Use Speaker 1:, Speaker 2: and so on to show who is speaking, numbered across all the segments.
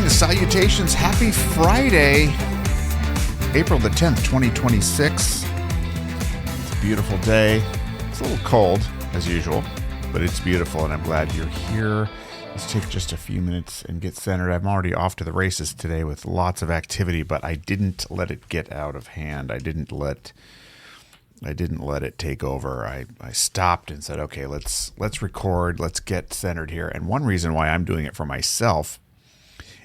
Speaker 1: Greetings, salutations, happy Friday, April the 10th, 2026. It's a beautiful day. It's a little cold, as usual, but it's beautiful, and I'm glad you're here. Let's take just a few minutes and get centered. I'm already off to the races today with lots of activity, but I didn't let it get out of hand. I didn't let it take over. I stopped and said, okay, let's record, let's get centered here. And one reason why I'm doing it for myself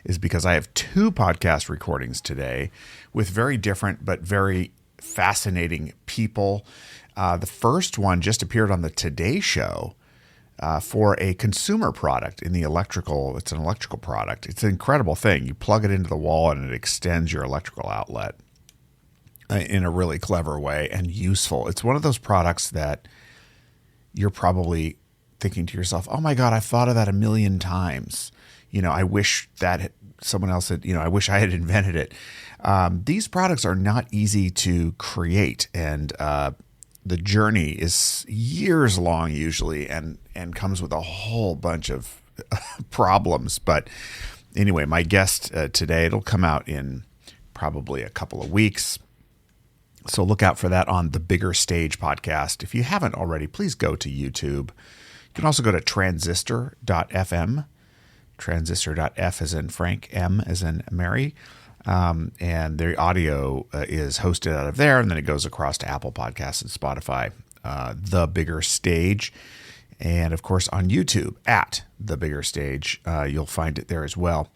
Speaker 1: is because I have two podcast recordings today with very different but very fascinating people. The first one just appeared on the Today Show for a consumer product in the electrical. It's an electrical product. It's an incredible thing. You plug it into the wall and it extends your electrical outlet in a really clever way and useful. It's one of those products that you're probably thinking to yourself, oh my God, I've thought of that a million times. I wish that someone else had, I wish I had invented it. These products are not easy to create, and the journey is years long usually and comes with a whole bunch of problems. But anyway, my guest today, it'll come out in probably a couple of weeks. So look out for that on the Bigger Stage podcast. If you haven't already, please go to YouTube. You can also go to transistor.fm. Transistor.f as in Frank, M as in Mary. And the audio is hosted out of there, and then it goes across to Apple Podcasts and Spotify, The Bigger Stage. And, of course, on YouTube, at The Bigger Stage, you'll find it there as well.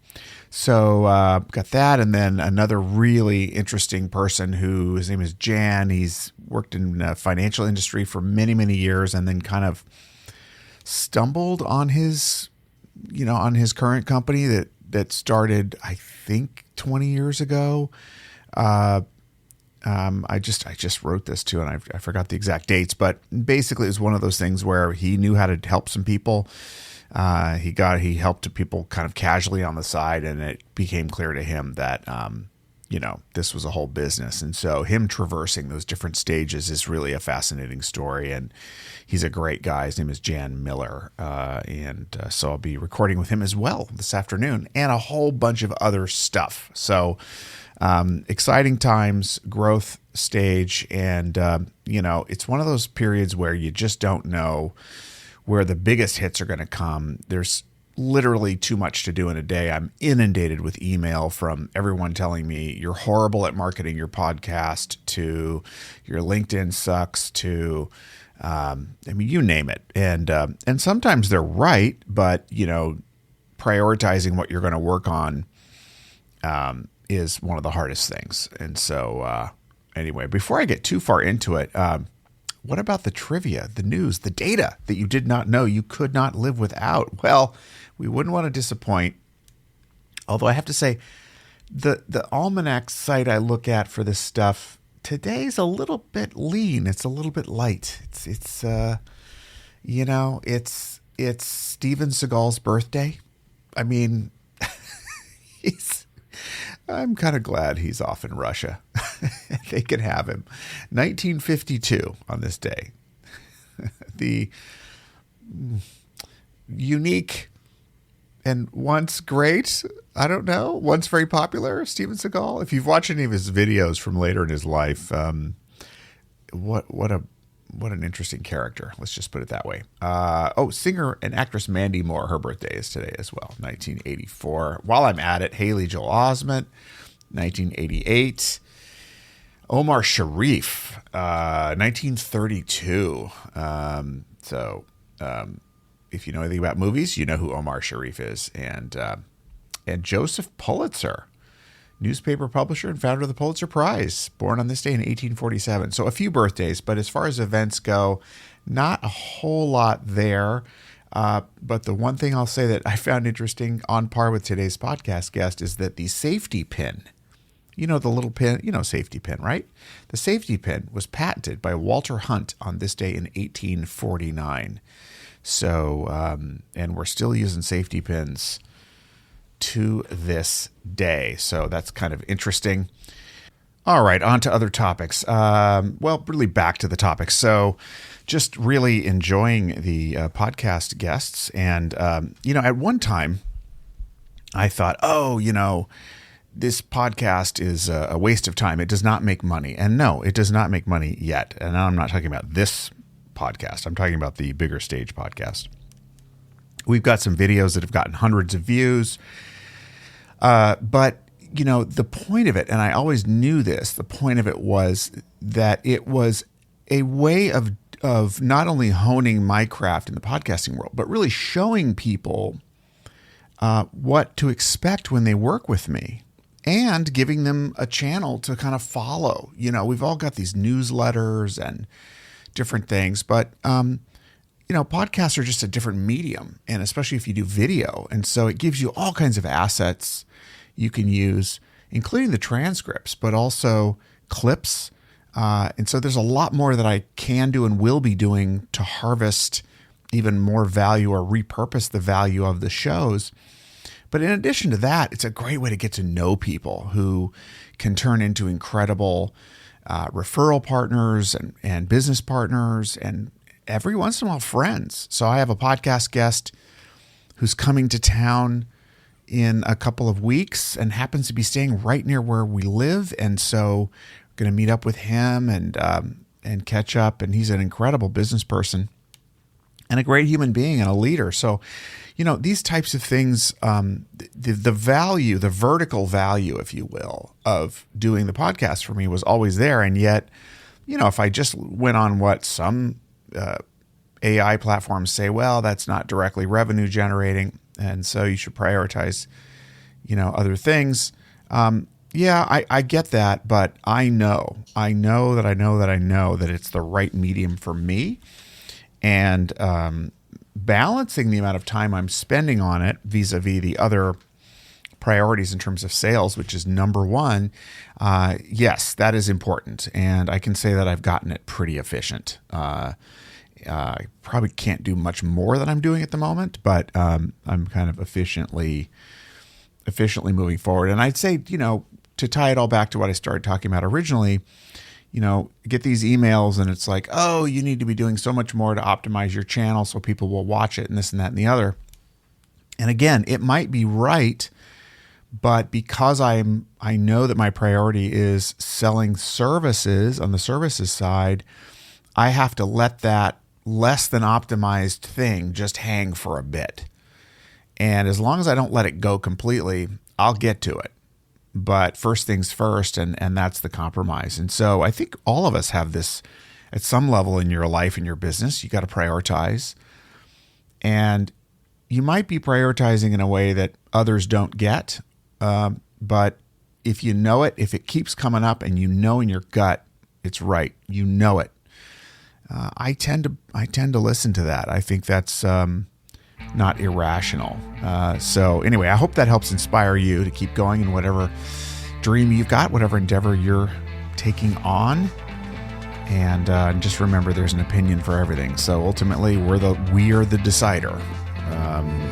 Speaker 1: So got that, and then another really interesting person his name is Jan. He's worked in the financial industry for many, many years, and then kind of stumbled on his current company that started, I think, 20 years ago. I just wrote this too, and I forgot the exact dates, but basically it was one of those things where he knew how to help some people. He helped people kind of casually on the side, and it became clear to him that, this was a whole business. And so him traversing those different stages is really a fascinating story. And he's a great guy. His name is Jan Miller. So I'll be recording with him as well this afternoon, and a whole bunch of other stuff. So exciting times, growth stage. And, it's one of those periods where you just don't know where the biggest hits are going to come. There's literally too much to do in a day. I'm inundated with email from everyone telling me you're horrible at marketing your podcast, to your LinkedIn sucks, to you name it. And sometimes they're right, but prioritizing what you're going to work on is one of the hardest things. And so anyway, before I get too far into it, what about the trivia, the news, the data that you did not know you could not live without? Well, we wouldn't want to disappoint. Although I have to say, the Almanac site I look at for this stuff today's a little bit lean. It's a little bit light. It's Steven Seagal's birthday. I mean, I'm kind of glad he's off in Russia. They can have him. 1952 on this day. The unique and once great, I don't know, once very popular Steven Seagal. If you've watched any of his videos from later in his life, what an interesting character. Let's just put it that way. Singer and actress Mandy Moore, her birthday is today as well, 1984. While I'm at it, Haley Joel Osment, 1988. Omar Sharif, 1932. If you know anything about movies, you know who Omar Sharif is. And Joseph Pulitzer, newspaper publisher and founder of the Pulitzer Prize, born on this day in 1847. So a few birthdays, but as far as events go, not a whole lot there. But the one thing I'll say that I found interesting, on par with today's podcast guest, is that the safety pin, the little pin, safety pin, right? The safety pin was patented by Walter Hunt on this day in 1849. So, and we're still using safety pins to this day. So that's kind of interesting. All right, on to other topics. Really back to the topic. So just really enjoying the podcast guests. And, at one time, I thought, this podcast is a waste of time. It does not make money. And no, it does not make money yet. And I'm not talking about this podcast. I'm talking about the Bigger Stage podcast. We've got some videos that have gotten hundreds of views. But the point of it, and I always knew this, the point of it was that it was a way of not only honing my craft in the podcasting world, but really showing people what to expect when they work with me and giving them a channel to kind of follow. We've all got these newsletters and different things, but, podcasts are just a different medium, and especially if you do video. And so it gives you all kinds of assets you can use, including the transcripts, but also clips. And so there's a lot more that I can do and will be doing to harvest even more value or repurpose the value of the shows. But in addition to that, it's a great way to get to know people who can turn into incredible referral partners and business partners, and every once in a while friends. So I have a podcast guest who's coming to town in a couple of weeks and happens to be staying right near where we live. And so we're going to meet up with him and catch up. And he's an incredible business person and a great human being and a leader. So, these types of things, the value, the vertical value, if you will, of doing the podcast for me was always there. And yet, if I just went on what some AI platforms say, well, that's not directly revenue generating, and so you should prioritize, other things. I get that, but I know that it's the right medium for me, and balancing the amount of time I'm spending on it vis-a-vis the other priorities in terms of sales, which is number one. Yes, that is important, and I can say that I've gotten it pretty efficient. I probably can't do much more than I'm doing at the moment, but I'm kind of efficiently moving forward. And I'd say, to tie it all back to what I started talking about originally, get these emails and it's like, oh, you need to be doing so much more to optimize your channel so people will watch it and this and that and the other. And again, it might be right, but because I know that my priority is selling services on the services side, I have to let that less than optimized thing just hang for a bit. And as long as I don't let it go completely, I'll get to it. But first things first, and that's the compromise. And so I think all of us have this at some level in your life, in your business. You got to prioritize. And you might be prioritizing in a way that others don't get. But if you know it, if it keeps coming up and in your gut, it's right. It. I tend to listen to that. I think that's not irrational. So anyway, I hope that helps inspire you to keep going in whatever dream you've got, whatever endeavor you're taking on. And just remember, there's an opinion for everything. So ultimately, we are the decider.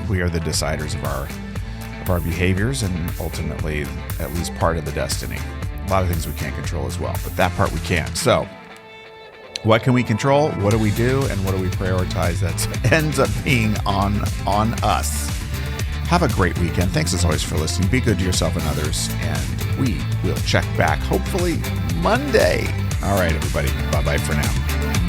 Speaker 1: We are the deciders of our behaviors, and ultimately, at least part of the destiny. A lot of things we can't control as well, but that part we can. So what can we control? What do we do? And what do we prioritize? That ends up being on us. Have a great weekend. Thanks as always for listening. Be good to yourself and others. And we will check back hopefully Monday. All right, everybody. Bye-bye for now.